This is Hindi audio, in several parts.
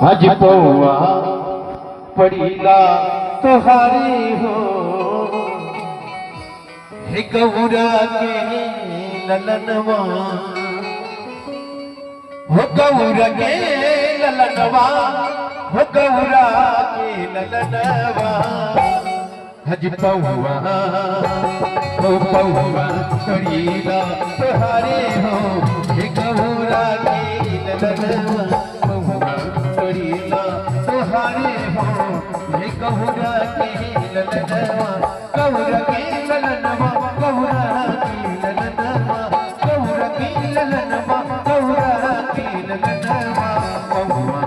हज पौआ पड़ीला तुहारी हो हे गौरा के ललनवा हो गौरा के ललनवा हो गौरा के ललनवा हज पौआ हो पौआ पड़ीला तुहारी हो हे गौरा के ललनवा तुहारे हो हे गौरा के ललनवा गौरा के ललनवा गौरा के ललनवा गौरा के ललनवा गौरा के ललनवा पौआ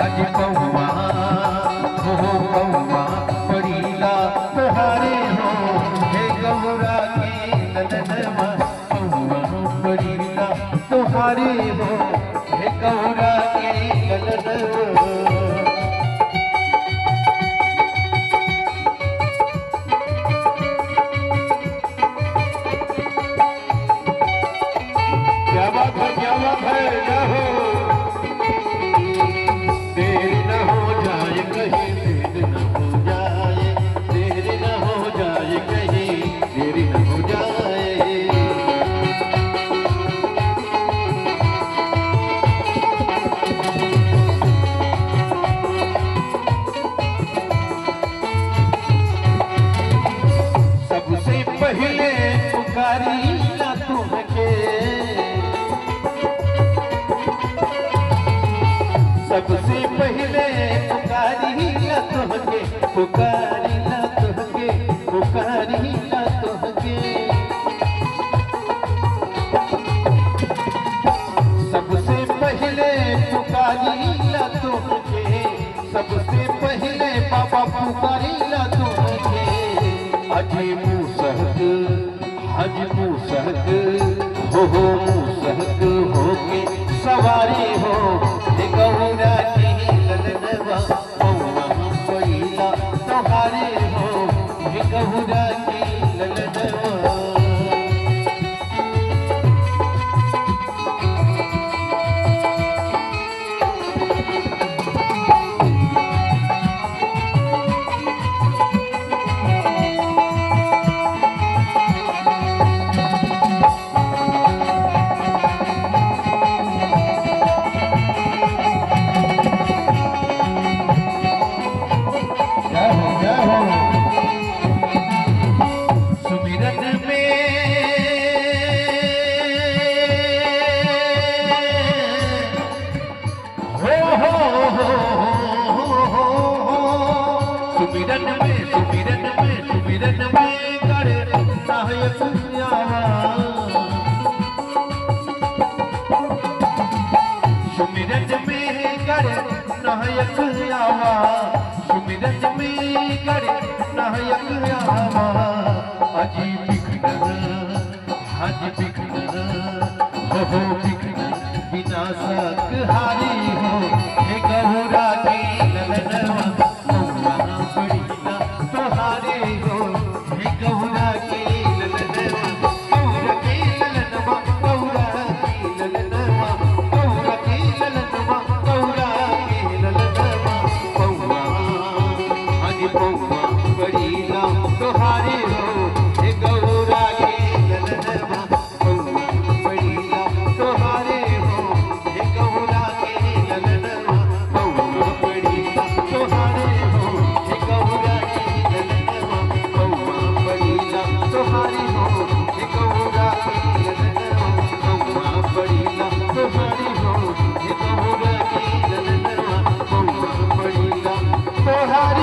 हज पौआ हो पौआ पड़ीला तुहारे हो हे गौरा के ललनवा पौआ पड़ीला तुहारे हो हे गौरा के ललनवा। क्या बात है जाओ देर न हो जाए कहीं देर न हो जाए देर न हो जाए कहीं देर न हो जाए सबसे पहले पुकारी ना तुमके सबसे पहले पुकारी ना तुमके पुकारी ना तुमके पुकारी ना तुमके सबसे पहले पुकारी ना तुमके सबसे पहले बाबा पुकारी ना तुमके अजी मुसहक हज मुसहक हो मुसहक हो के सवारी हो हे गौरा के ललनवा पौआ पड़ीला तुहारे हो हे गौरा के ललनवा। सुमिरन में कर नायक आवा सुमिरन में कर नायक आवा सुमिरन में कर नायक आवा अजी बिखनर हज बिखनर हो बिखनर विनाशक हारी हो हे गौरा के ललनवा पड़ीला तुहारे हो हे गौरा के ललनवा गौरा के ललनवा गौरा के ललनवा गौरा के ललनवा गौरा के ललनवा पौआ हज पौआ पड़ीला तुहारे हो हे गौरा के ललनवा पौआ पड़ीला तुहारे हो हे गौरा के ललनवा पौआ पड़ीला तुहारे हो हे गौरा के ललनवा पौआ पड़ीला तुहारे हो हे गौरा के ललनवा पौआ पड़ीला तुहारे हो हे गौरा के ललनवा पौआ पड़ीला तुहारे